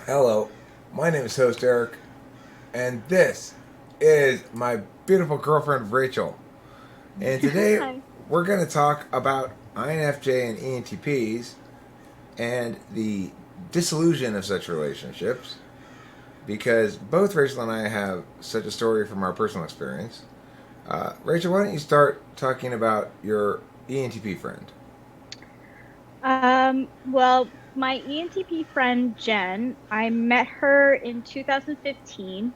Hello, my name is host Eric, and this is my beautiful girlfriend Rachel. And today Hi. we're going to talk about INFJ and ENTPs and the disillusion of such relationships because both Rachel and I have such a story from our personal experience. Rachel, why don't you start talking about your ENTP friend? Well, my ENTP friend Jen, I met her in 2015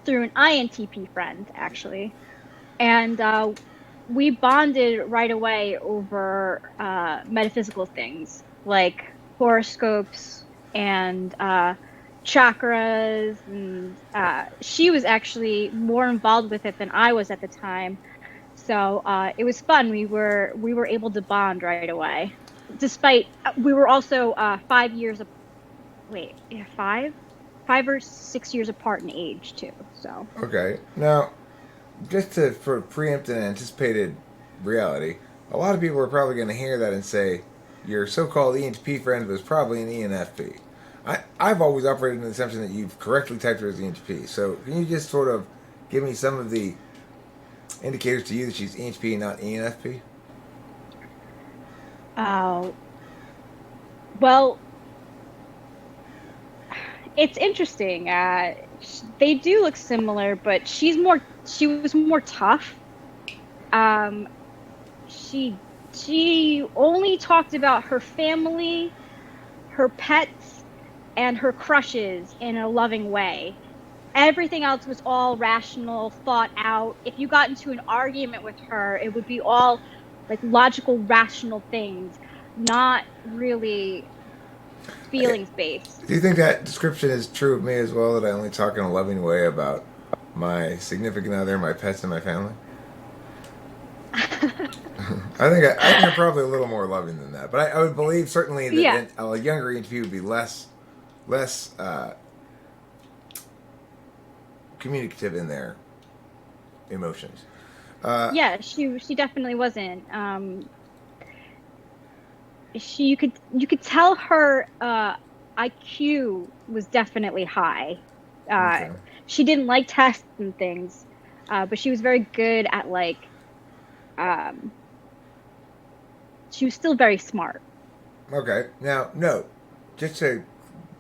through an INTP friend, actually. And we bonded right away over metaphysical things like horoscopes and chakras. And she was actually more involved with it than I was at the time. So it was fun. We were able to bond right away, despite we were also 5 years. Wait, yeah, 5 or 6 years apart in age too. So Okay, now just to for preempt an anticipated reality, a lot of people are probably going to hear that and say, your so-called ENTP friend was probably an ENFP. I've always operated in the assumption that you've correctly typed her as ENTP. So can you just sort of give me some of the indicators to you that she's ENTP and not ENFP? uh, well, it's interesting. They do look similar, but she was more tough. Um, she only talked about her family, her pets, and her crushes in a loving way. Everything else was all rational, thought out. If you got into an argument with her, it would be all like logical, rational things, not really feelings based. Do you think that description is true of me as well? That I only talk in a loving way about my significant other, my pets, and my family? I think I'm probably a little more loving than that, but I would believe certainly that Yeah, a younger ENTP would be less communicative in their emotions. Uh, yeah, she definitely wasn't. She you could tell her IQ was definitely high. Uh, okay. she didn't like tests and things, but she was very good at um, she was still very smart. Okay. Now, note, just to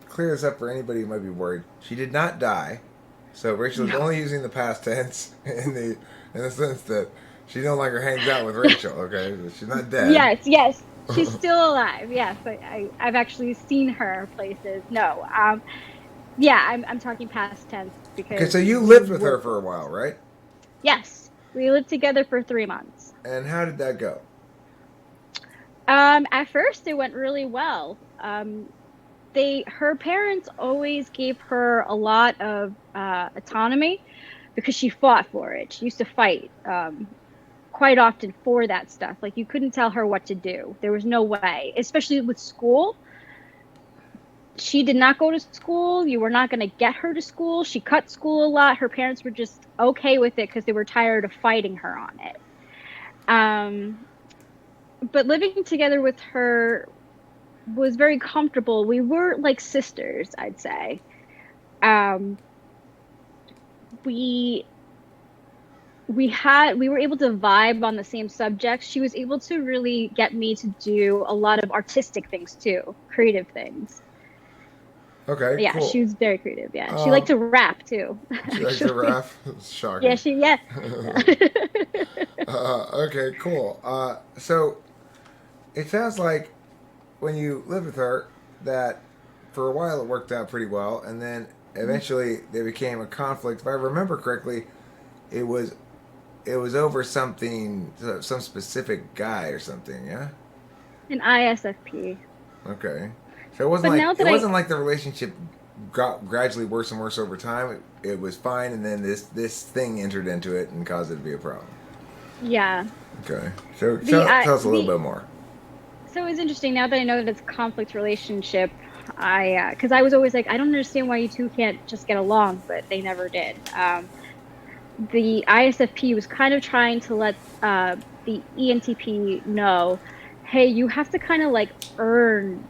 clear this up for anybody who might be worried, she did not die. So Rachel is No. only using the past tense in the sense that she no longer hangs out with Rachel. Okay, she's not dead. Yes, yes, she's still alive. Yes, I've actually seen her places. No, yeah, I'm talking past tense Okay, because so you we lived with were her for a close. while, right? Yes, we lived together for 3 months. And how did that go? At first it went really well. Her parents always gave her a lot of autonomy because she fought for it. She used to fight quite often for that stuff. Like you couldn't tell her what to do. There was no way, especially with school. She did not go to school. You were not going to get her to school. She cut school a lot. Her parents were just okay with it because they were tired of fighting her on it. Um, but living together with her was very comfortable. We were like sisters, I'd say. Um, we we were able to vibe on the same subjects. She was able to really get me to do a lot of artistic things too, creative things. Okay, Yeah, cool. she was very creative. Yeah, she liked Um, to rap too, she likes to actually. rap. It's Yeah, shocking. yeah. Okay, cool. So it sounds like when you lived with her that for a while it worked out pretty well, and then eventually there became a conflict. If I remember correctly, it was it was over something, some specific guy or something. Yeah. An ISFP. Okay. So it wasn't But like now it that wasn't like the relationship got gradually worse and worse over time. It was fine, and then this thing entered into it and caused it to be a problem. yeah, Okay. So the tell us a little the bit more. so it's interesting now that I know that it's a conflict relationship. Because I was always like, I don't understand why you two can't just get along, but they never did. The ISFP was kind of trying to let the ENTP know, hey, you have to kind of like earn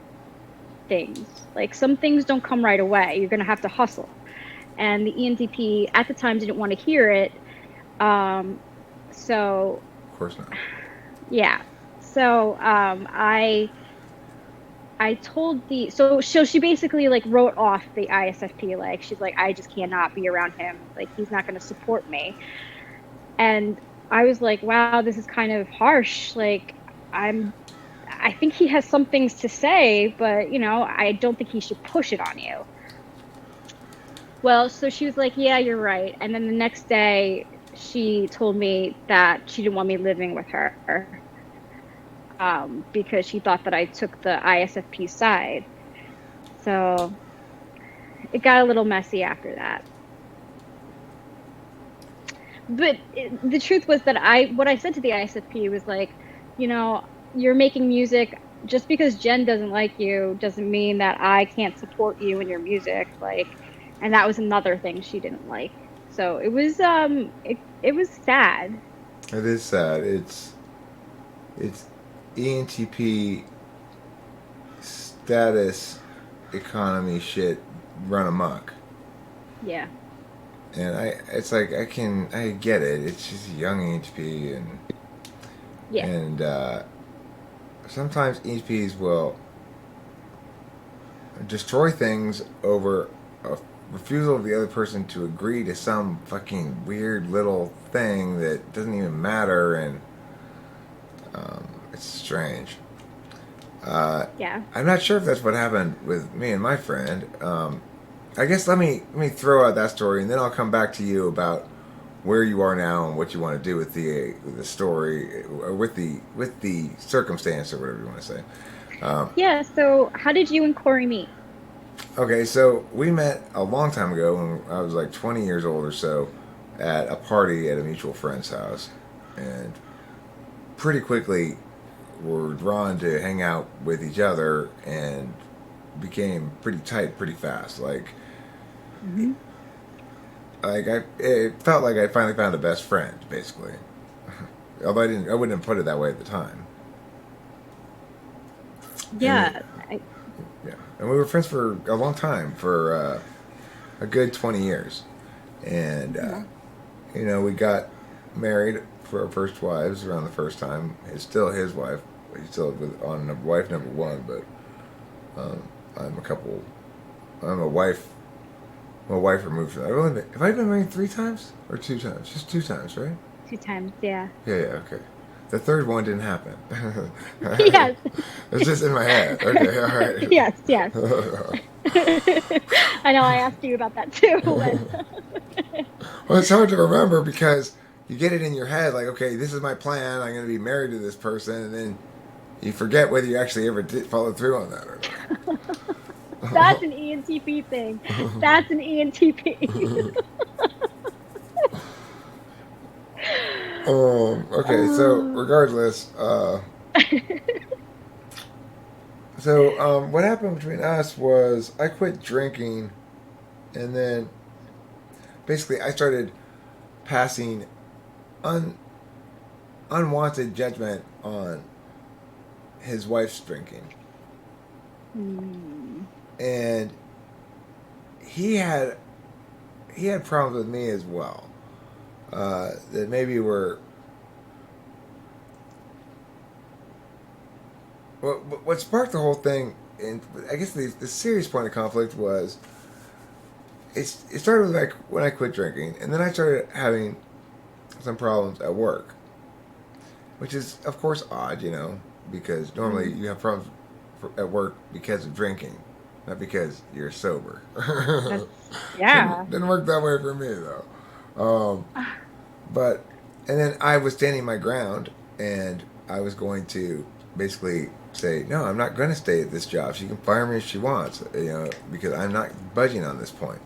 things. Like, some things don't come right away. You're going to have to hustle. And the ENTP at the time didn't want to hear it. So, Of course not. yeah. So, I told so she basically like wrote off the ISFP. Like, she's like, I just cannot be around him. Like, he's not going to support me. And I was like, wow, this is kind of harsh. Like, I think he has some things to say, but, I don't think he should push it on you. Well, so she was like, yeah, you're right. And then the next day, she told me that she didn't want me living with her, because she thought that I took the ISFP side. So it got a little messy after that. But the truth was that what I said to the ISFP was like, you're making music. Just because Jen doesn't like you doesn't mean that I can't support you in your music. Like, and that was another thing she didn't like. So it was it was sad. It is sad. It's ENTP status economy shit run amok. Yeah. And it's like I get it. It's just a young ENTP, Yeah. and sometimes ENTPs will destroy things over a refusal of the other person to agree to some fucking weird little thing that doesn't even matter, and it's strange. Yeah. I'm not sure if that's what happened with me and my friend. I guess let me throw out that story, and then I'll come back to you about where you are now and what you want to do with the story, or with the circumstance, or whatever you want to say. Yeah. So how did you and Corey meet? Okay, so we met a long time ago when I was like 20 years old or so, at a party at a mutual friend's house, and pretty quickly were drawn to hang out with each other and became pretty tight pretty fast. Mm-hmm. It felt like I finally found a best friend, basically. Although I wouldn't have put it that way at the time. Yeah. Yeah, and we were friends for a long time, for a good 20 years, and we got married for our first wives around the first time. It's still his wife. He's still on wife number one, but I'm a wife. I'm a wife removed from that. Have I been married 3 times or 2 times? Just 2 times, right? 2 times. Yeah. Yeah. Okay. The third one didn't happen. Yes. It's just in my head. Okay. All right. Yes. I know. I asked you about that too. Well, it's hard to remember because you get it in your head, like, okay, this is my plan. I'm going to be married to this person, and then you forget whether you actually ever did follow through on that or not. That's an ENTP thing. That's an ENTP. Okay, so regardless, what happened between us was I quit drinking, and then basically I started passing unwanted judgment on his wife's drinking. And he had problems with me as well. That maybe were what sparked the whole thing. And I guess the serious point of conflict was it started with like when I quit drinking, and then I started having some problems at work, which is of course odd, because normally you have problems at work because of drinking, not because you're sober. Yeah. Didn't work that way for me though. And then I was standing my ground, and I was going to basically say, no, I'm not going to stay at this job. She can fire me if she wants, because I'm not budging on this point.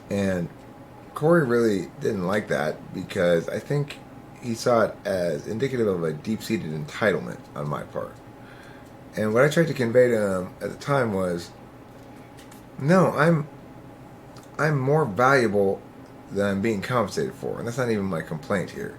And Corey really didn't like that, because I think he saw it as indicative of a deep-seated entitlement on my part. And what I tried to convey to him at the time was, no, I'm more valuable than I'm being compensated for, and that's not even my complaint here.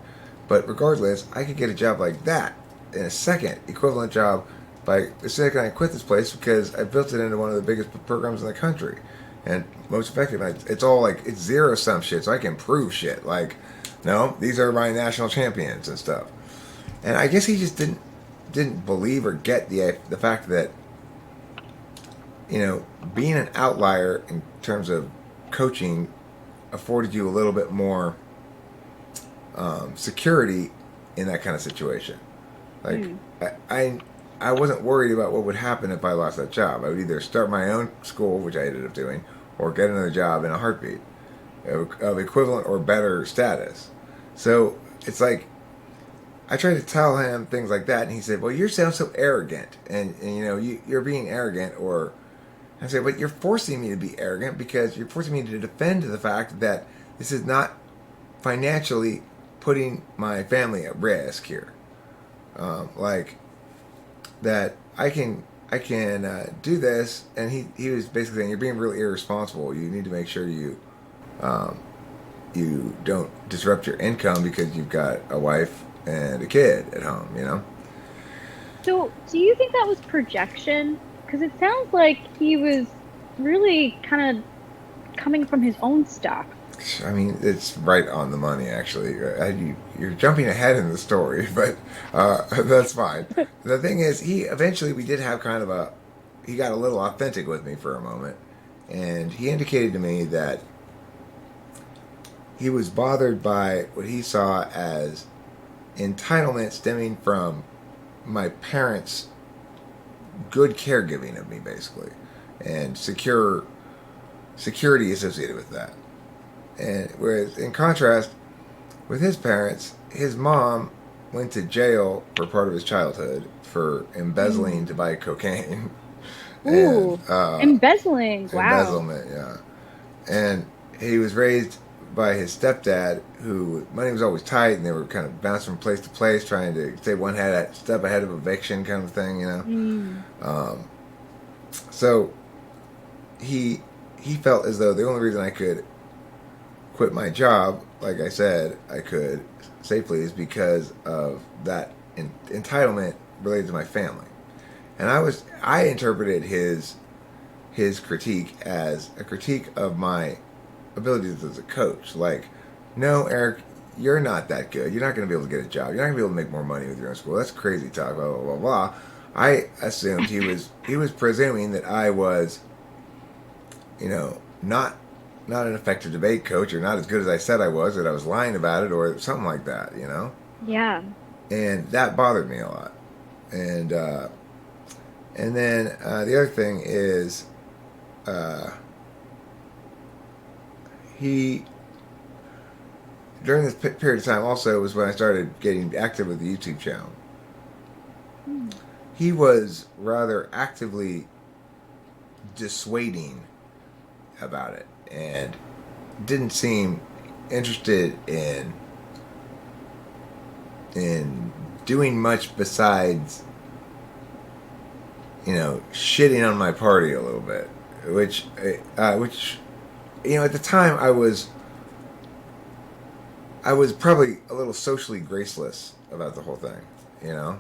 But regardless, I could get a job like that in a second, equivalent job by saying I quit this place because I built it into one of the biggest programs in the country and most effective. It's all like it's zero sum shit, so I can prove shit. Like, no, these are my national champions and stuff. And I guess he just didn't believe or get the fact that, you know, being an outlier in terms of coaching afforded you a little bit more security in that kind of situation. Like, I wasn't worried about what would happen if I lost that job. I would either start my own school, which I ended up doing, or get another job in a heartbeat of equivalent or better status. So it's like, I tried to tell him things like that, and he said, well, you sound so arrogant, and you know, you're being arrogant, or I said, but you're forcing me to be arrogant because you're forcing me to defend the fact that this is not financially putting my family at risk here. Like that I can do this, and he was basically saying you're being really irresponsible. You need to make sure you don't disrupt your income because you've got a wife and a kid at home. You know. So, do you think that was projection? Because it sounds like he was really kind of coming from his own stuff. I mean, it's right on the money, actually. You're jumping ahead in the story, but that's fine. The thing is, we did have kind of he got a little authentic with me for a moment, and he indicated to me that he was bothered by what he saw as entitlement stemming from my parents' good caregiving of me, basically, and security associated with that. And whereas, in contrast, with his parents, his mom went to jail for part of his childhood for embezzling to buy cocaine. Ooh, embezzling! Wow. Embezzlement, yeah. And he was raised by his stepdad, who money was always tight, and they were kind of bouncing from place to place, trying to stay one step ahead of eviction, kind of thing, you know. So he felt as though the only reason I could quit my job, like I said, I could safely, is because of that entitlement related to my family. And I interpreted his critique as a critique of my abilities as a coach. Like, no, Eric, you're not that good. You're not going to be able to get a job. You're not going to be able to make more money with your own school. That's crazy talk. Blah blah blah blah. I assumed he was presuming that I was, you know, not an effective debate coach, or not as good as I said I was, that I was lying about it, or something like that, you know? Yeah. And that bothered me a lot. And then the other thing is, he, during this period of time also was when I started getting active with the YouTube channel. He was rather actively dissuading about it, and didn't seem interested in doing much besides, you know, shitting on my party a little bit, which you know, at the time I was probably a little socially graceless about the whole thing, you know.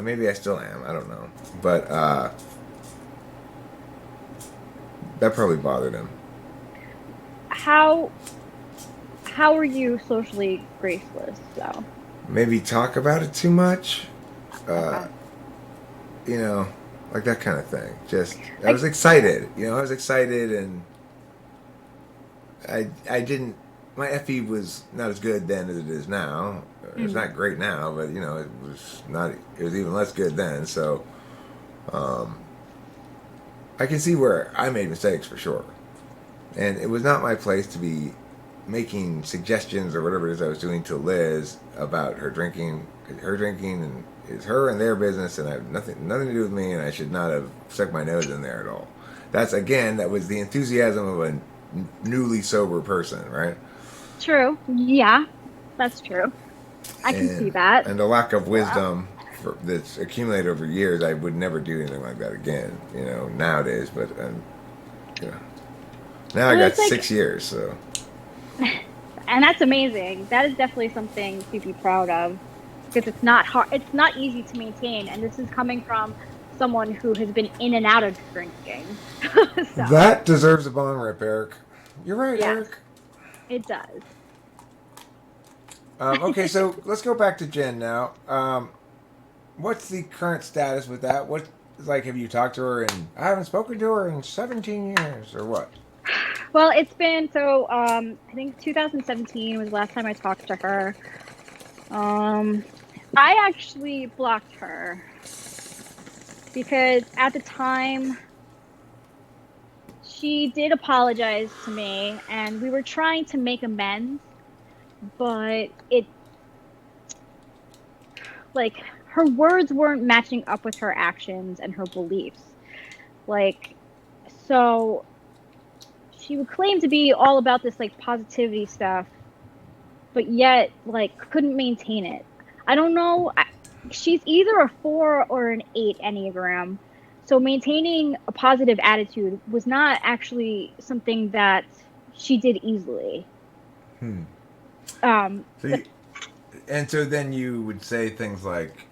Maybe I still am, I don't know, but that probably bothered him. How are you socially graceless, though? Maybe talk about it too much. Okay. You know, like that kind of thing. Just, I was excited. You know, I was excited, and I didn't. My FE was not as good then as it is now. It's not great now, but you know, it was not. It was even less good then. So, I can see where I made mistakes for sure, and it was not my place to be making suggestions or whatever it is I was doing to Liz about her drinking. Her drinking and is her and their business, and I have nothing to do with me, and I should not have stuck my nose in there at all. That was the enthusiasm of a newly sober person, right? True. Yeah, that's true. I can see that. And a lack of wisdom that's accumulated over years. I would never do anything like that again, you know, nowadays. But, you know, now I got 6 years, so. And that's amazing. That is definitely something to be proud of, because it's not hard. It's not easy to maintain. And this is coming from someone who has been in and out of drinking. So, That deserves a bong rip, Eric. You're right, yes, Eric. it does. Okay, so let's go back to Jen now. What's the current status with that? What, like, have you talked to her? And I haven't spoken to her in 17 years, or what? Well, it's been so I think 2017 was the last time I talked to her. Um I actually blocked her because at the time she did apologize to me and we were trying to make amends, but it like her words weren't matching up with her actions and her beliefs. Like so she would claim to be all about this like positivity stuff, but yet like couldn't maintain it. I don't know. She's either a 4 or an 8 Enneagram. So maintaining a positive attitude was not actually something that she did easily. Hmm. Um, So the, you, and so then you would say things like,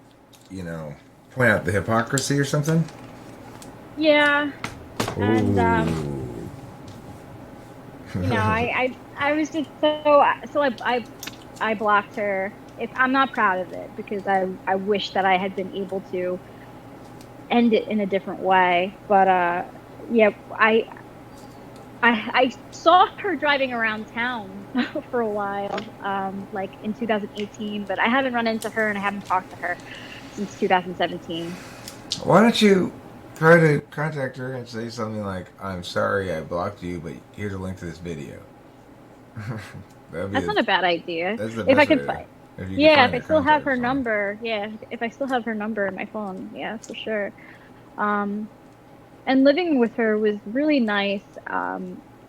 point out the hypocrisy or something? yeah, and Ooh. I was just so I blocked her. If I'm not proud of it because I wish that I had been able to end it in a different way. But yeah, I saw her driving around town for a while, like in 2018, but I haven't run into her and I haven't talked to her since 2017. Why don't you try to contact her and say something like, "I'm sorry I blocked you, but here's a link to this video." That'd be That's not a bad idea. that's the If I best way could to, find, if you could yeah, if find I her still have contact or her something. number, yeah, if I still have her number in my phone, yeah, for sure. Um, and living with her was really nice.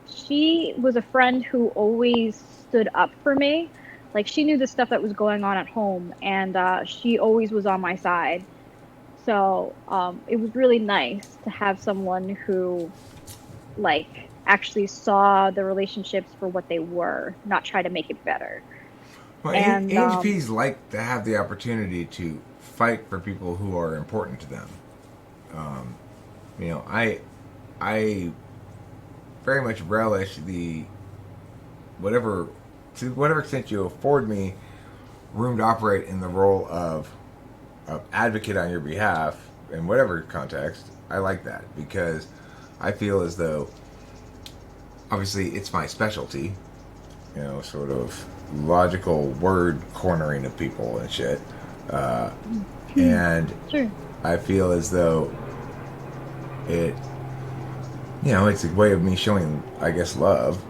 She was a friend who always stood up for me. Like she knew the stuff that was going on at home, and she always was on my side. So it was really nice to have someone who like actually saw the relationships for what they were, not try to make it better. Well, And ENTPs like to have the opportunity to fight for people who are important to them. Um, I very much relish the whatever to whatever extent you afford me room to operate in the role of advocate on your behalf in whatever context. I like that because I feel as though obviously it's my specialty, sort of logical word cornering of people and shit. Uh, and sure. I feel as though it, it's a way of me showing, I guess, love,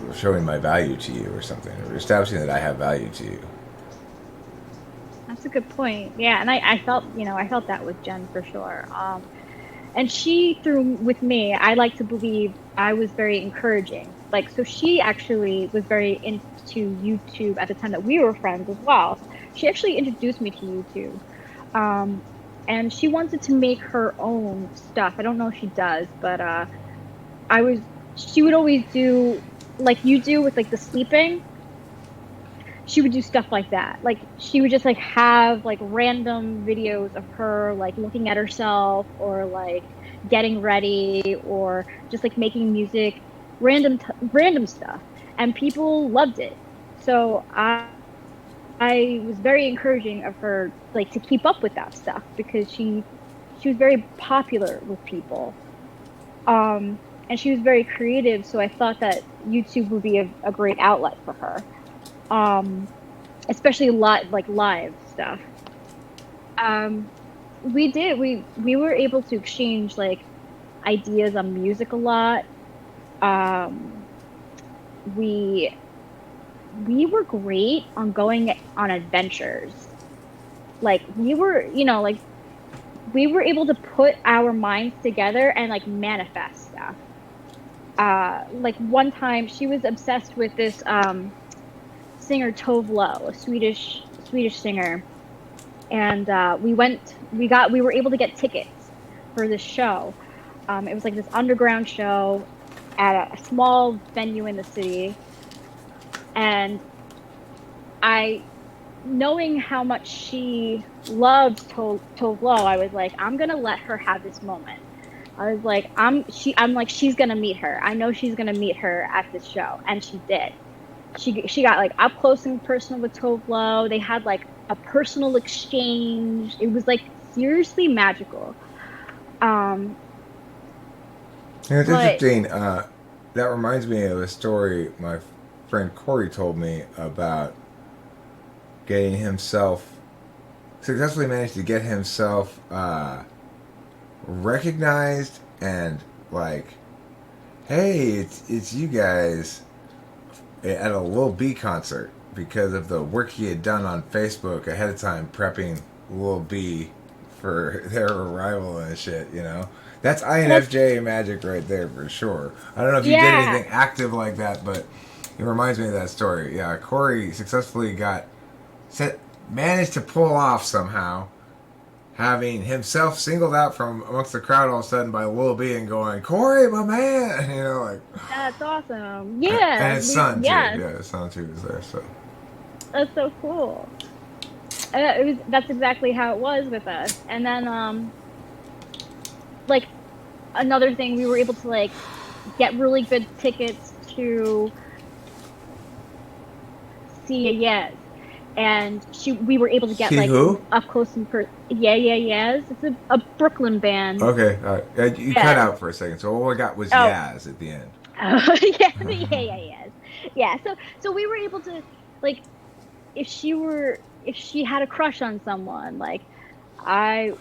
or showing my value to you or something, or establishing that I have value to you. That's a good point. Yeah, and I felt, I felt that with Jen for sure. And she through with me, I like to believe I was very encouraging. Like, so she actually was very into YouTube at the time that we were friends as well. She actually introduced me to YouTube. Um, and she wanted to make her own stuff. I don't know if she does, but I was, she would always do like you do with like the sleeping. She would do stuff like that. Like she would just like have like random videos of her like looking at herself or like getting ready or just like making music, random stuff, and people loved it. So I was very encouraging of her like to keep up with that stuff because she was very popular with people. And she was very creative, so I thought that YouTube would be a great outlet for her. Um, Especially live stuff. Um, we were able to exchange like ideas on music a lot. Um, we we were great on going on adventures. Like like we were able to put our minds together and like manifest stuff. Like one time she was obsessed with this singer Tove Lo, a Swedish singer, and we were able to get tickets for this show. It was like this underground show at a small venue in the city, and I knowing how much she loved Tove Lo, I was like, I'm gonna let her have this moment. I was like, I'm like, she's gonna meet her. I know she's gonna meet her at this show, and she did. She got like up close and personal with Tove Lo. They had like a personal exchange. It was like seriously magical. Um, Yeah, it's but interesting. That reminds me of a story my friend Corey told me about getting himself successfully managed to get himself recognized and like, hey, it's you guys at a Lil B concert because of the work he had done on Facebook ahead of time prepping Lil B for their arrival and shit. That's that's INFJ magic right there for sure. I don't know if you did yeah. anything active like that, but it reminds me of that story. Yeah, Corey successfully managed to pull off somehow having himself singled out from amongst the crowd all of a sudden by Lil B and going, Corey, my man, like, That's awesome. and Yeah, his son too. yes, Yeah, his son too is there. So, that's so cool. That's exactly how it was with us. And then like another thing, we were able to like get really good tickets to see a Yes, and we were able to get see like who? up close and Yes. It's a Brooklyn band. Okay, all right. You cut Yes. out for a second, so all I got was Oh. Yaz at the end. Oh yes. Yeah. So we were able to like if she had a crush on someone, like I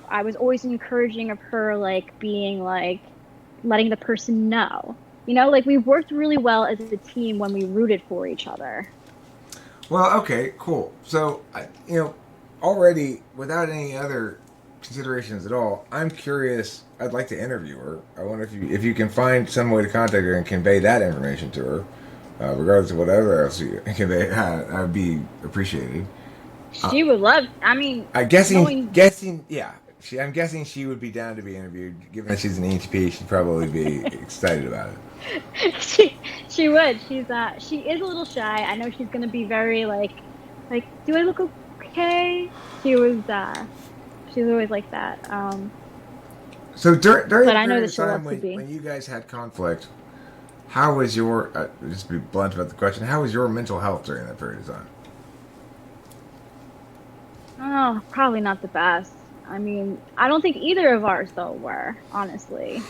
I was always encouraging of her like being like letting the person know. Like we worked really well as a team when we rooted for each other. Well, okay, cool. So, already without any other considerations at all, I'm curious. I'd like to interview her. I wonder if you can find some way to contact her and convey that information to her, regardless of whatever else you convey. I'd be appreciated. Uh, She would love. I mean, I guessing knowing guessing yeah. I'm guessing she would be down to be interviewed. Given that she's an ENTP, she'd probably be excited about it. she would. She is a little shy. I know she's gonna be very like do I look okay? She was she's always like that. So during But the I know period that of she'll time love to when be. you guys had conflict, how was your just to be blunt about the question? How was your mental health during that period of time? Oh, probably not the best. I mean, I don't think either of ours though were, honestly.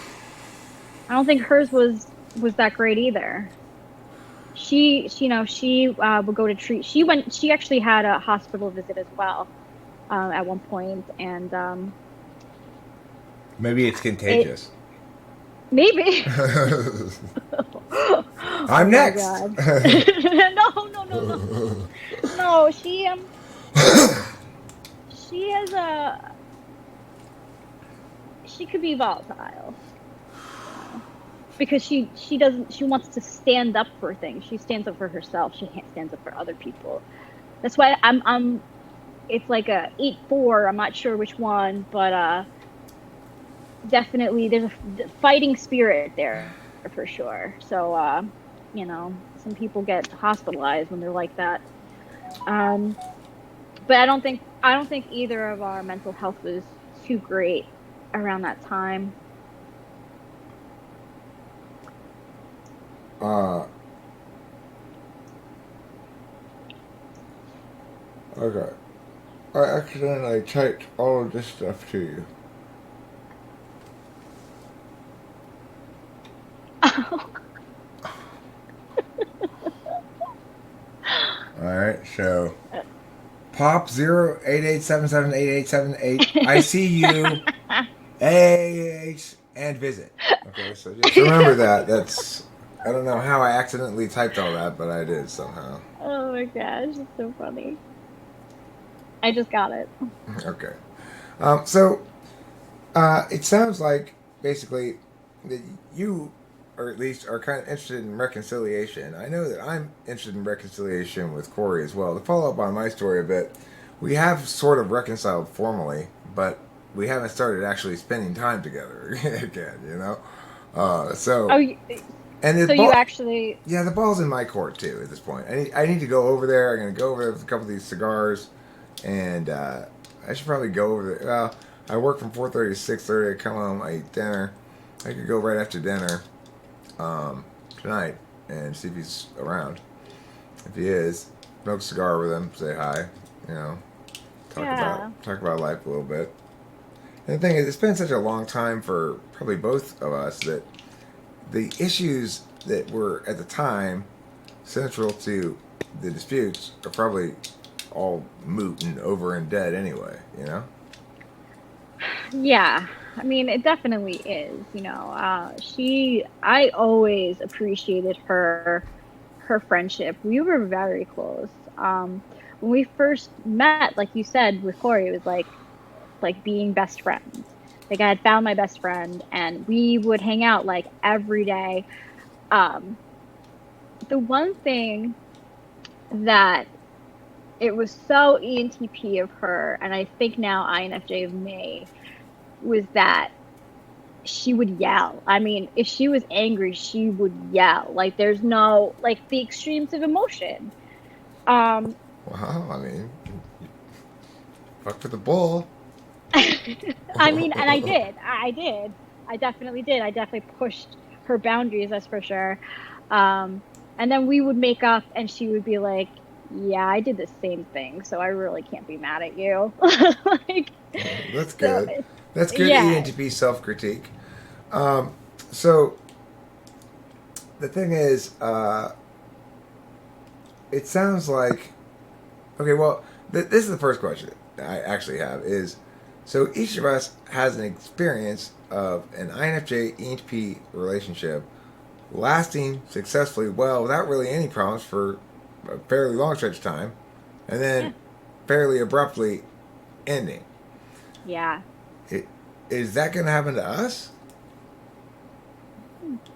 I don't think hers was that great either. She would go to treat. She actually had a hospital visit as well, at one point, and Maybe it's it contagious. maybe. I'm Oh my next. god. No. No, she has a she could be volatile. Because she wants to stand up for things. She stands up for herself. She can't stand up for other people. That's why I'm it's like a 8-4. I'm not sure which one, but definitely there's a fighting spirit there for sure. So some people get hospitalized when they're like that. Um, but I don't think either of our mental health was too great around that time. uh, okay. I accidentally typed all of this stuff to you. All right, so pop 088778878. I see you. AH and visit. Okay, so just remember that. I don't know how I accidentally typed all that, but I did somehow. Oh my gosh, it's so funny. I just got it. Okay. So it sounds like basically that you, or at least, are kind of interested in reconciliation. I know that I'm interested in reconciliation with Corey as well. To follow up on my story a bit, we have sort of reconciled formally, but we haven't started actually spending time together again. So Oh, And the So you ball, actually, yeah, the ball's in my court too at this point. I need to go over there. I'm gonna go over there with a couple of these cigars, and I should probably go over there. Well, I work from 4:30 to 6:30. I come home, I eat dinner. I could go right after dinner um, tonight and see if he's around. If he is, smoke a cigar with him, say hi, you know, yeah, talk about life a little bit. And the thing is, it's been such a long time for probably both of us that the issues that were at the time central to the disputes are probably all moot and over and dead anyway, you know? yeah. I mean, it definitely is. I always appreciated her friendship. We were very close. When we first met, like you said with Corey, it was like being best friends. Like I had found my best friend, and we would hang out like every day. Um, the one thing that it was so ENTP of her, and I think now INFJ of me, was that she would yell. I mean, if she was angry, she would yell. Like there's no like the extremes of emotion. Um, Well, I mean, fuck for the bull. I mean, and I did. I did. I definitely did. I definitely pushed her boundaries, that's for sure. And then we would make up, and she would be like, "Yeah, I did the same thing, so I really can't be mad at you." Like, That's so good. That's good yeah, ENTP self critique. Um, so the thing is, it sounds like okay. Well, this is the first question I actually have is so each of us has an experience of an INFJ ENTP relationship lasting successfully well without really any problems for a fairly long stretch of time, and yeah, then fairly abruptly ending. yeah. It, is that going to happen to us?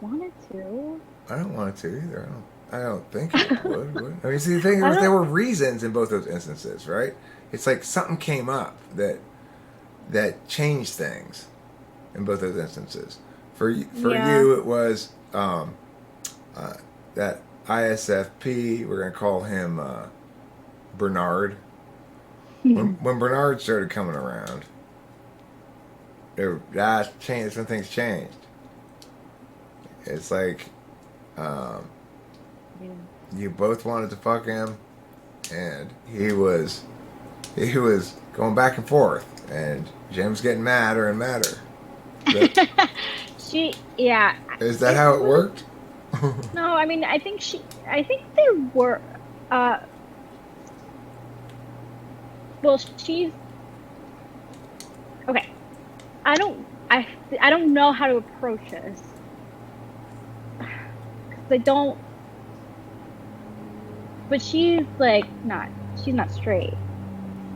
Wanted to. I don't want it to either. I don't think it would. I mean, see, the thing I is, there don't. were reasons in both those instances, right? It's like something came up that changed things in both those instances. For Yeah. you, it was uh, that ISFP. We're gonna call him Bernard. When Bernard started coming around, that changed. When things changed. It's like um, Yeah. you both wanted to fuck him, and he was going back and forth, and Jim's getting madder and madder. Yeah, Is that it how it was, worked? no, I mean, I think there were, uh, well, she's, okay, I don't know how to approach this, 'cause I don't, but she's not straight,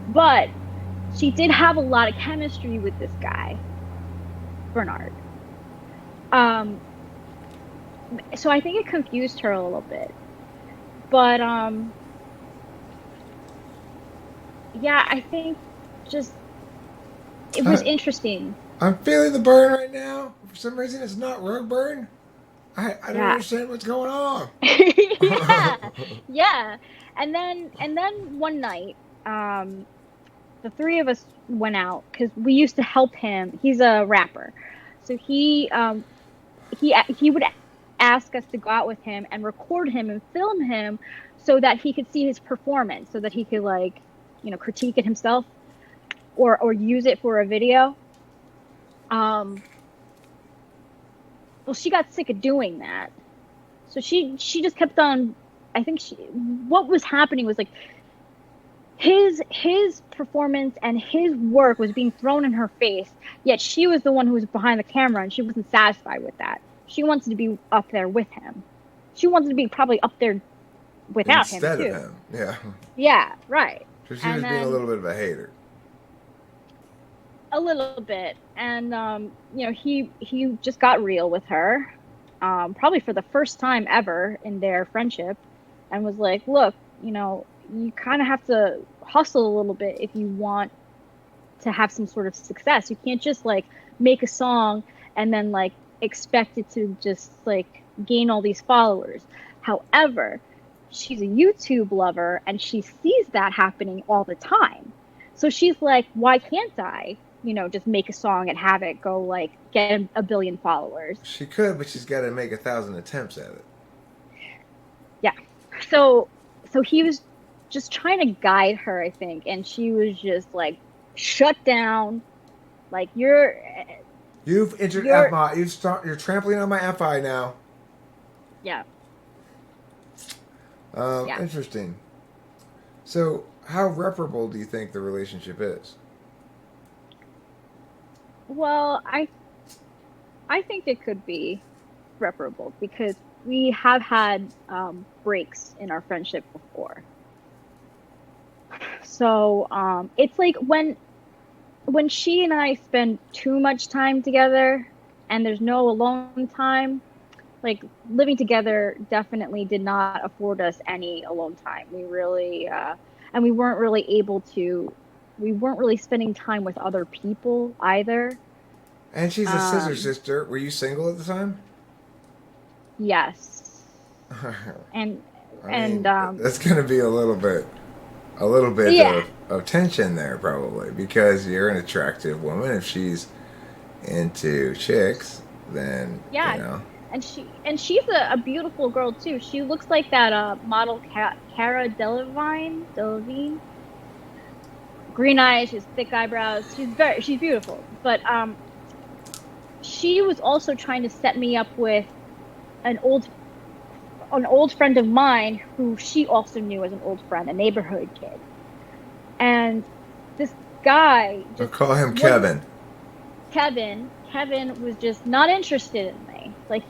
but she did have a lot of chemistry with this guy, Bernard. Um, so I think it confused her a little bit, but, yeah, I think just it was I, interesting. I'm feeling the burn right now. For some reason, it's not rug burn. I don't Yeah. understand what's going on. Yeah. Yeah. And then one night, um the three of us went out cuz we used to help him. He's a rapper. So he would ask us to go out with him and record him and film him so that he could see his performance, so that he could like, critique it himself or use it for a video. Um well, she got sick of doing that. So she just kept on. I think what was happening was like his performance and his work was being thrown in her face, yet she was the one who was behind the camera, and she wasn't satisfied with that. She wanted to be up there with him. She wanted to be probably up there without him Instead of too. him, yeah. Yeah, right. So she And was being a then little bit of a hater. a little bit, and he just got real with her, probably for the first time ever in their friendship, and was like, "Look, you kind of have to hustle a little bit if you want to have some sort of success. You can't just like make a song and then like expect it to just like gain all these followers. However, she's a YouTube lover and she sees that happening all the time. So she's like, why can't I, just make a song and have it go like get a billion followers? She could, but she's got to make 1,000 attempts at it. Yeah. So so he was just trying to guide her, I think, and she was just like shut down. Like You've entered you're FI. You're trampling on my FI now. yeah, yeah. Interesting. So, how reparable do you think the relationship is? Well, I think it could be reparable because we have had breaks in our friendship before. So it's like when she and I spend too much time together and there's no alone time, like living together definitely did not afford us any alone time. We really and we weren't really spending time with other people either. And she's a scissor Um sister. Were you single at the time? yes. I And and mean, that's going to be a little bit yeah. of tension there probably because you're an attractive woman. If she's into chicks, then you Yeah, know. and she's a beautiful girl too. She looks like that model Cara Delevingne. Green eyes, she has thick eyebrows. She's beautiful. But she was also trying to set me up with an old an old friend of mine who she also knew as an old friend, a neighborhood kid. And this guy I'll just call him wasn't Kevin. Kevin was just not interested in me. Like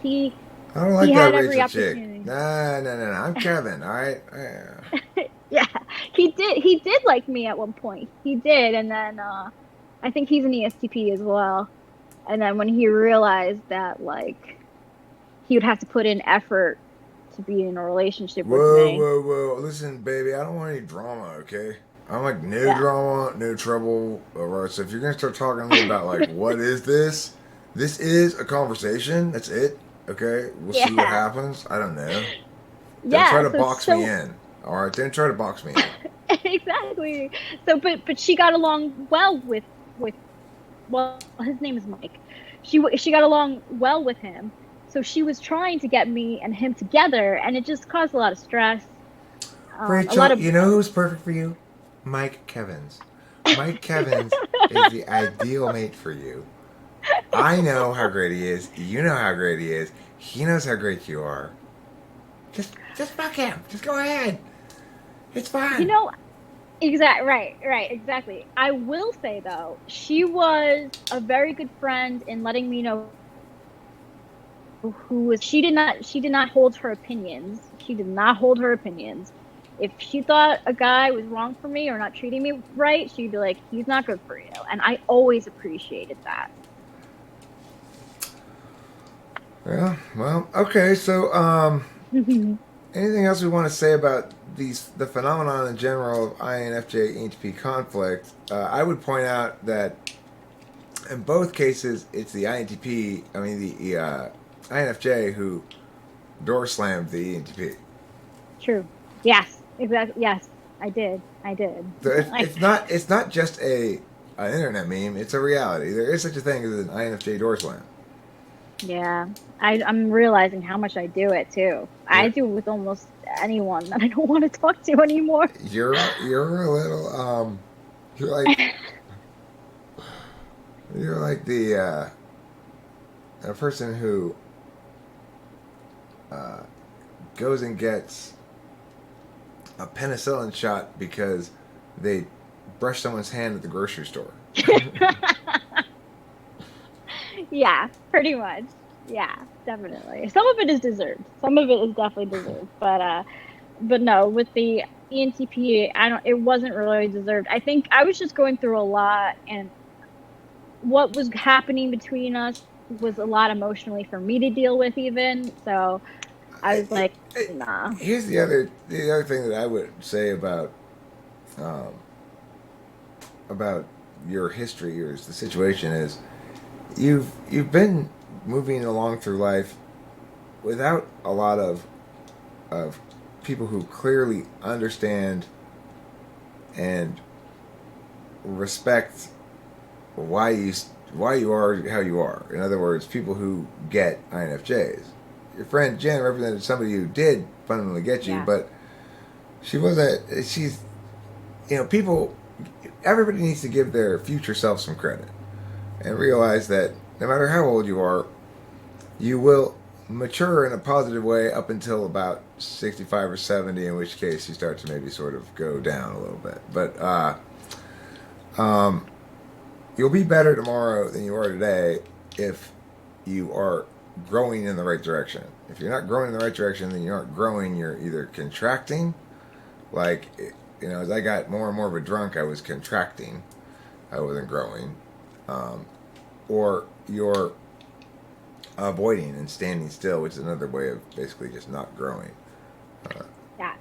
I don't he like that had every Rachel chick. opportunity. Nah, no, no, no. I'm Kevin. All right. Yeah. Yeah, he did like me at one point. He did, and then I think he's an ESTP as well. And then when he realized that like he would have to put in effort to be in a relationship with Whoa, me. whoa, whoa. Listen, baby, I don't want any drama, okay? I'm like, no Yeah. drama, no trouble. All right, so if you're going to start talking to me about, like, what is this? This is a conversation. That's it, okay? We'll see what Yeah. happens. I don't know. Don't try Yeah, to so box me so in. All right, don't try to box me in. exactly. So but she got along well with well, his name is Mike. She got along well with him. So she was trying to get me and him together and it just caused a lot of stress. A lot Rachel, of you know who's perfect for you? Mike Kevins. Mike Kevins is the ideal mate for you. I know how great he is. You know how great he is. He knows how great you are. Just fuck him. Just go ahead. It's you fine. know right, exactly. I will say though, she was a very good friend in letting me know who was she did not hold her opinions. She did not hold her opinions. If she thought a guy was wrong for me or not treating me right, she'd be like, he's not good for you. And I always appreciated that. Yeah. Well. Okay. So, anything else we want to say about the phenomenon in general of INFJ ENTP conflict? I would point out that in both cases, it's the INTP. I mean the INFJ who door slammed the ENTP. True. Yes, exactly. Yes, I did. I did. So Like, it's not just a an internet meme. It's a reality. There is such a thing as an INFJ door slam. yeah, I'm realizing how much I do it too. I You're do it with almost anyone that I don't want to talk to anymore. you're a little you're like you're like the a person who uh, goes and gets a penicillin shot because they brush someone's hand at the grocery store. Yeah, pretty much. Yeah, definitely. Some of it is deserved. Some of it is definitely deserved. But no, with the ENTP, I don't. It wasn't really deserved. I think I was just going through a lot, and what was happening between us was a lot emotionally for me to deal with, even. So I was It, like, nah. here's the other thing that I would say um, about your history or the situation is you've been moving along through life without a lot of people who clearly understand and respect why you are how you are. In other words, people who get INFJs. Your friend Jen represented somebody who did fundamentally get you, Yeah. but she wasn't. She's people. Everybody needs to give their future self some credit and realize that no matter how old you are, you will mature in a positive way up until about 65 or 70, in which case you start to maybe sort of go down a little bit. But um, you'll be better tomorrow than you are today if you are growing in the right direction. If you're not growing in the right direction, then you aren't growing. You're either contracting, like, as I got more and more of a drunk, I was contracting. I wasn't growing. Um, or you're avoiding and standing still, which is another way of basically just not growing. Uh, Yeah.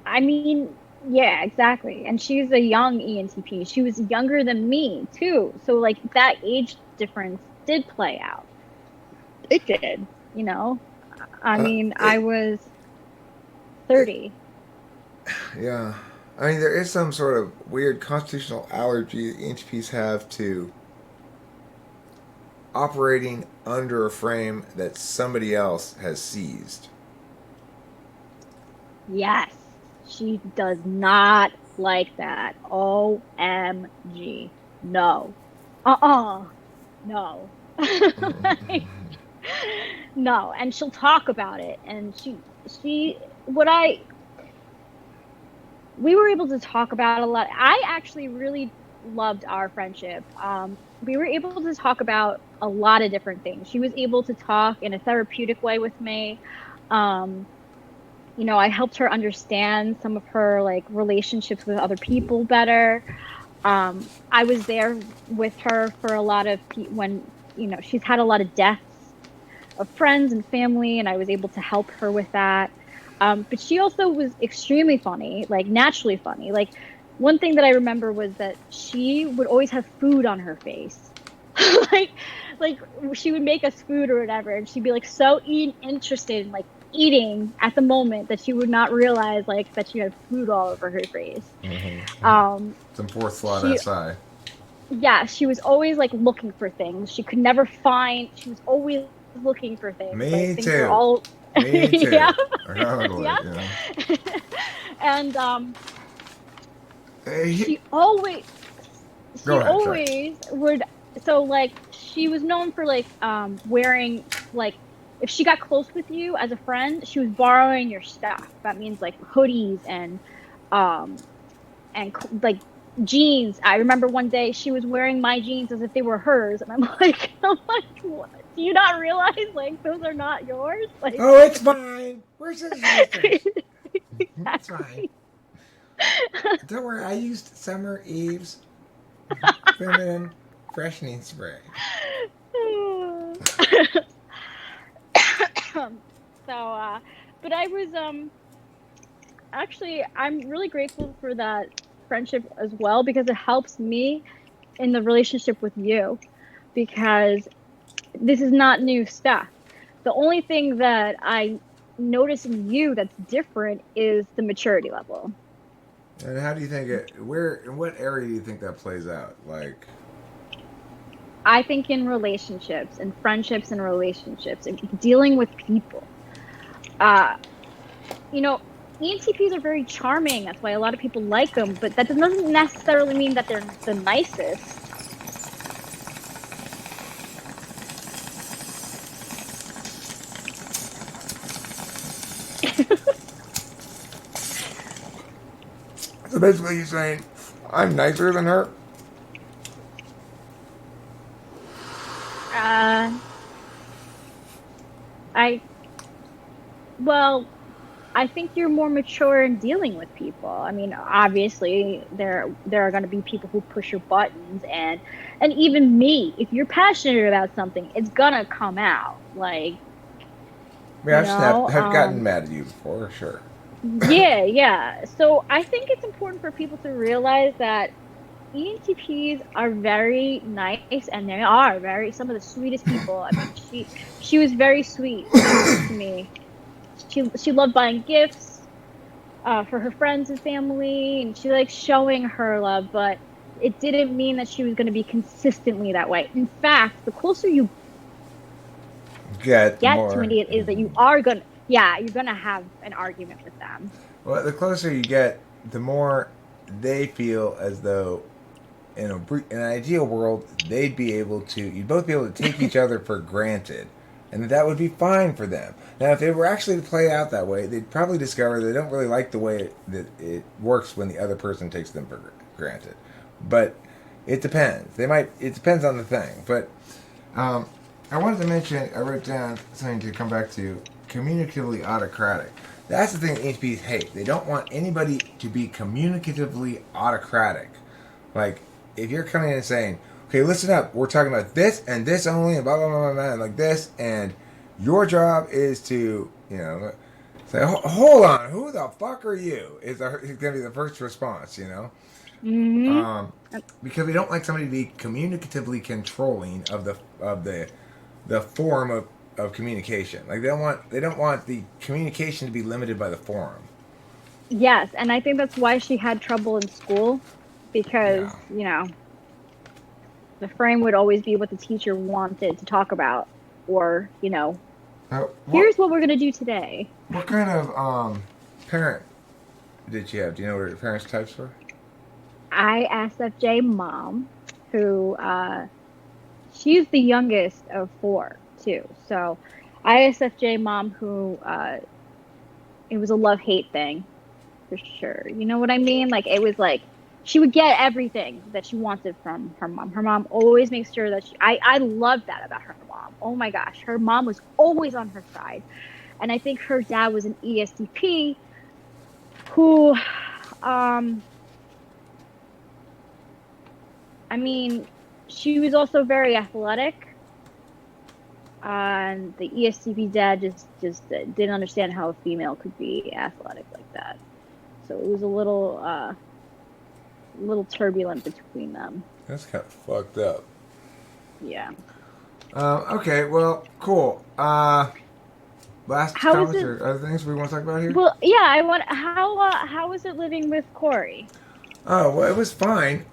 I mean, yeah, exactly. And she's a young ENTP. She was younger than me, too. So, like, that age difference did play out. It did, you know? I uh, mean, I it, was it, 30. yeah. I mean, there is some sort of weird constitutional allergy NHPs have to operating under a frame that somebody else has seized. Yes. She does not like that. OMG. No. No. Like, no. And she'll talk about it. And what we were able to talk about a lot. I actually really loved our friendship. We were able to talk about a lot of different things. She was able to talk in a therapeutic way with me. Um, I helped her understand some of her like relationships with other people better. I was there with her for a lot of when she's had a lot of deaths of friends and family, and I was able to help her with that. But she also was extremely funny, like naturally funny. Like one thing that I remember was that she would always have food on her face. like like she would make us food or whatever, and she'd be like so interested in like eating at the moment that she would not realize like that she had food all over her face. Um Some fourth slot she SI. Yeah, she was always like looking for things. She could never find. She was always looking for things. Like Me things were too. all Me yeah. too. Totally. Yeah. And Hey, she always go she ahead. Sorry. always would so like she was known for like wearing like if she got close with you as a friend, she was borrowing your stuff. That means like hoodies um and like jeans. I remember one day she was wearing my jeans as if they were hers, and I'm like, what? Do you not realize like those are not yours? Like, Oh, it's fine. We're just sisters. It's fine. exactly. Don't worry. I used Summer Eve's feminine freshening spray. so, but I was actually I'm really grateful for that friendship as well because it helps me in the relationship with you because this is not new stuff. The only thing that I notice in you that's different is the maturity level. And how do you think it? Where in what area do you think that plays out? Like, I think in relationships and friendships and relationships and dealing with people. Uh, you know, ENTPs are very charming. That's why a lot of people like them, but that doesn't necessarily mean that they're the nicest. so basically, you're saying I'm nicer than her. Uh, I well, I think you're more mature in dealing with people. I mean, obviously there are going to be people who push your buttons and even me, if you're passionate about something, it's going to come out. Like, I mean, you I've know, snapped. I've gotten mad at you before, sure. yeah, yeah. So I think it's important for people to realize that ENTPs are very nice, and they are very some of the sweetest people. I mean, she was very sweet to me. She loved buying gifts for her friends and family, and she liked showing her love, but it didn't mean that she was going to be consistently that way. In fact, the closer you Get the get to more. an idiot is that you are going to, yeah, you're going to have an argument with them. Well, the closer you get, the more they feel as though in an ideal world they'd be able to. You'd both be able to take each other for granted, and that would be fine for them. Now, if it were actually to play out that way, they'd probably discover they don't really like the way that it works when the other person takes them for granted. But it depends. They might. It depends on the thing. But I wanted to mention. I wrote down something to come back to. Communicatively autocratic. That's the thing that HPs hate. They don't want anybody to be communicatively autocratic. Like, if you're coming in and saying, okay, listen up, we're talking about this and this only, and blah, blah, blah, blah, blah, and like this, and your job is to, say, hold on, who the fuck are you? Is going to be the first response, Hmm. because we don't like somebody to be communicatively controlling of the form of communication. Like, they don't want the communication to be limited by the form. Yes, and I think that's why she had trouble in school because, Yeah. the frame would always be what the teacher wanted to talk about, or, Now, here's what we're going to do today. what kind of parent did she have? Do you know what her parents' types were? ISFJ mom, who she's the youngest of four too. So ISFJ mom, who it was a love-hate thing for sure. You know what I mean? Like, it was like she would get everything that she wanted from her mom. Her mom always makes sure that I love that about her mom. Oh my gosh, her mom was always on her side. And I think her dad was an ESTP who I mean, she was also very athletic. And the ESTP dad just didn't understand how a female could be athletic like that. So it was a little turbulent between them. That's kind of fucked up. Yeah. Okay, well, cool. Last How is comments it? or other things we want to talk about here? Well, yeah. I want how is it living with Corey? Oh, well, it was fine.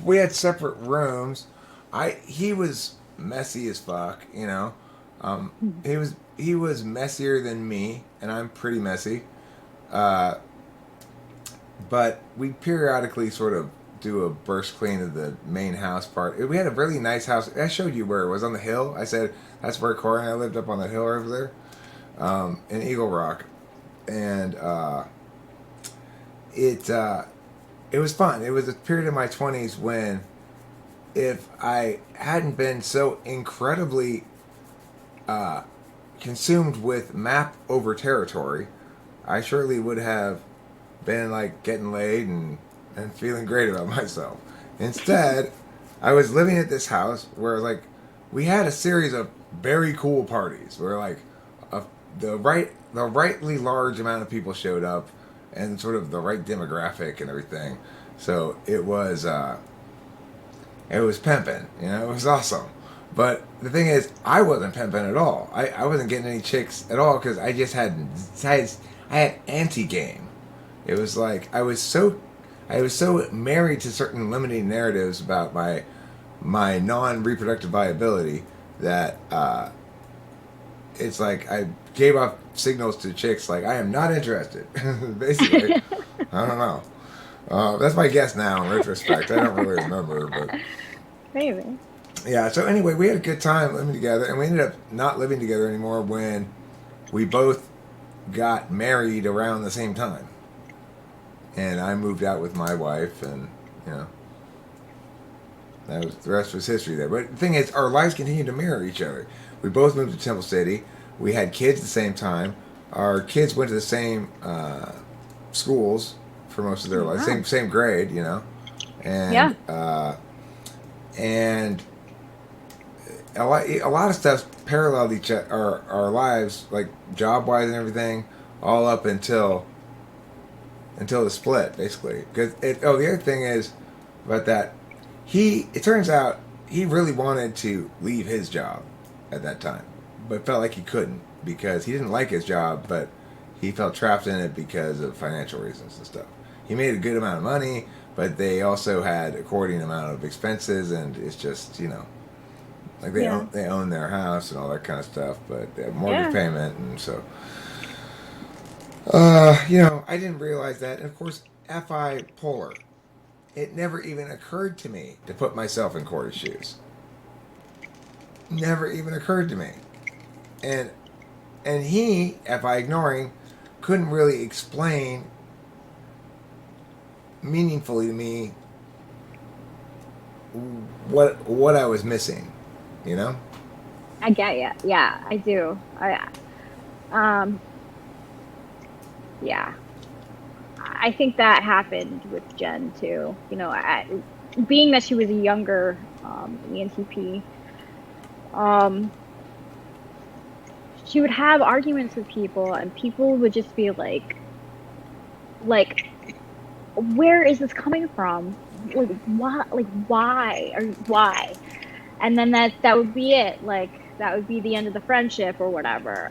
We had separate rooms. He was messy as fuck, he was messier than me, and I'm pretty messy. Uh, but we periodically sort of do a burst clean of the main house part. We had a really nice house. I showed you where it was on the hill. I said that's where Corey and I lived, up on that hill over there, in Eagle Rock, and it was fun. It was a period of my 20s when, if I hadn't been so incredibly consumed with map over territory, I surely would have been like getting laid and feeling great about myself. Instead, I was living at this house where like we had a series of very cool parties where like a, the rightly large amount of people showed up and sort of the right demographic and everything. So it was pimping, it was awesome. But the thing is, I wasn't pimping at all. I wasn't getting any chicks at all because I had anti game. It was like I was so married to certain limiting narratives about my non reproductive viability that it's like I gave off signals to chicks like I am not interested. Basically, I don't know. That's my guess now in retrospect. I don't really remember, but Maybe. yeah. So anyway, we had a good time living together, and we ended up not living together anymore when we both got married around the same time, and I moved out with my wife, and you know that was the rest was history there. But the thing is, our lives continued to mirror each other. We both moved to Temple City. We had kids at the same time. Our kids went to the same schools for most of their lives, Wow. same grade, and Yeah. and a lot of stuff paralleled our lives, like job wise and everything, all up until the split, basically. Because the other thing is, But that it turns out he really wanted to leave his job at that time, but felt like he couldn't because he didn't like his job, but he felt trapped in it because of financial reasons and stuff. He made a good amount of money, but they also had according amount of expenses, and it's just, like they own their house and all that kind of stuff, but they have mortgage payment, and so I didn't realize that. And of course, FI polar. It never even occurred to me to put myself in Corey's shoes. Never even occurred to me. And he, FI ignoring, couldn't really explain meaningfully to me what I was missing, I get you. Yeah, I do. Yeah. I think that happened with Jen too. Being that she was a younger ENTP, she would have arguments with people, and people would just be like, where is this coming from? Like, why? Like, why? Or why? And then that would be it. Like, that would be the end of the friendship or whatever.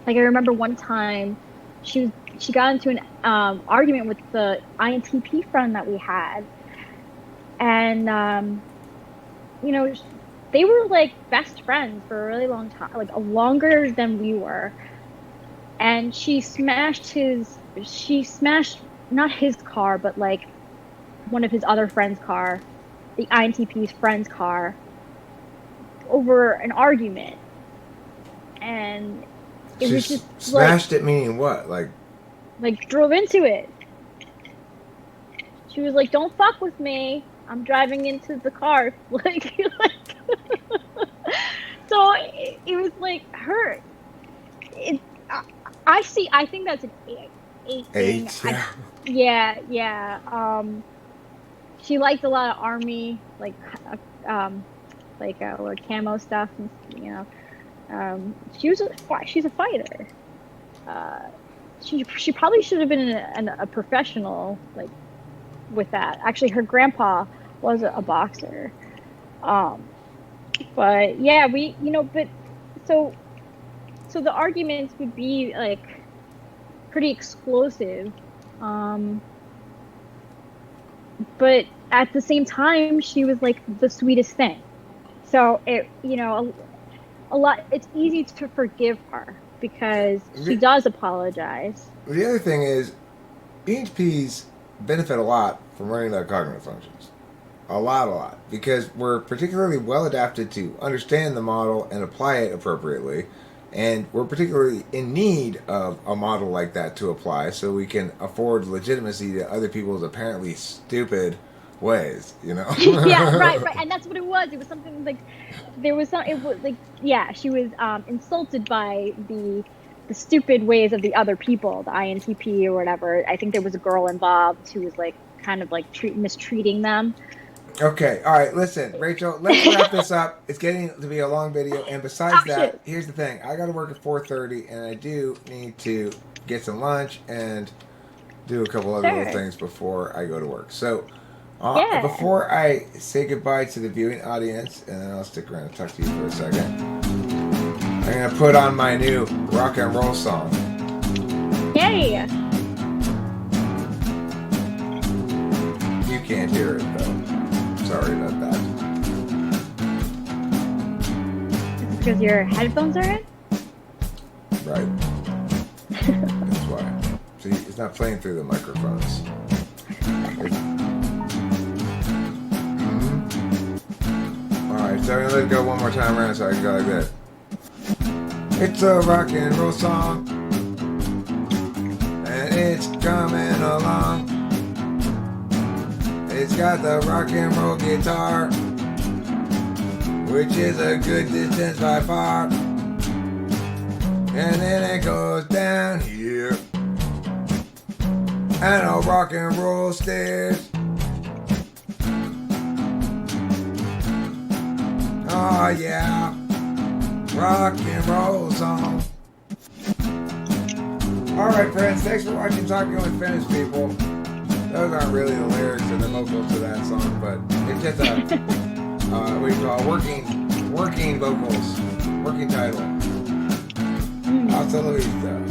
Like, I remember one time she got into an argument with the INTP friend that we had, and they were like best friends for a really long time, like longer than we were. And she smashed not his car, but like one of his other friend's car, the INTP's friend's car, over an argument. And it was just smashed it, meaning what? Like drove into it. She was like, "Don't fuck with me. I'm driving into the car." So it was like her. I think that's an 8 thing. 8, Yeah. She liked a lot of army, like camo stuff, and she's a fighter. She probably should have been a professional, like, with that. Actually, her grandpa was a boxer. But yeah, so the arguments would be like pretty explosive. But at the same time, she was like the sweetest thing. So a lot. It's easy to forgive her because she does apologize. The other thing is, ENTPs benefit a lot from learning their cognitive functions. A lot. Because we're particularly well adapted to understand the model and apply it appropriately. And we're particularly in need of a model like that to apply so we can afford legitimacy to other people's apparently stupid ways, Yeah, right. And that's what it was. It was something like, she was insulted by the stupid ways of the other people, the INTP or whatever. I think there was a girl involved who was like kind of like mistreating them. Okay, all right, listen, Rachel, let's wrap this up. It's getting to be a long video, and besides that, here's the thing. I got to work at 4:30, and I do need to get some lunch and do a couple other little things before I go to work. So, before I say goodbye to the viewing audience, and then I'll stick around and talk to you for a second, I'm going to put on my new rock and roll song. Yay! You can't hear it, though. Sorry about that. Is it because your headphones are in? Right. That's why. See, it's not playing through the microphones. Alright, so I'm gonna let it go one more time around so I can go like this. It's a rock and roll song, and it's coming along. It's got the rock and roll guitar, which is a good distance by far. And then it goes down here, and a rock and roll stairs. Oh yeah, rock and roll song. Alright friends, thanks for watching Talking with Famous People. those aren't really the lyrics or the vocals to that song, but it's just a what do you call it? Working vocals, working title. Hasta la vista.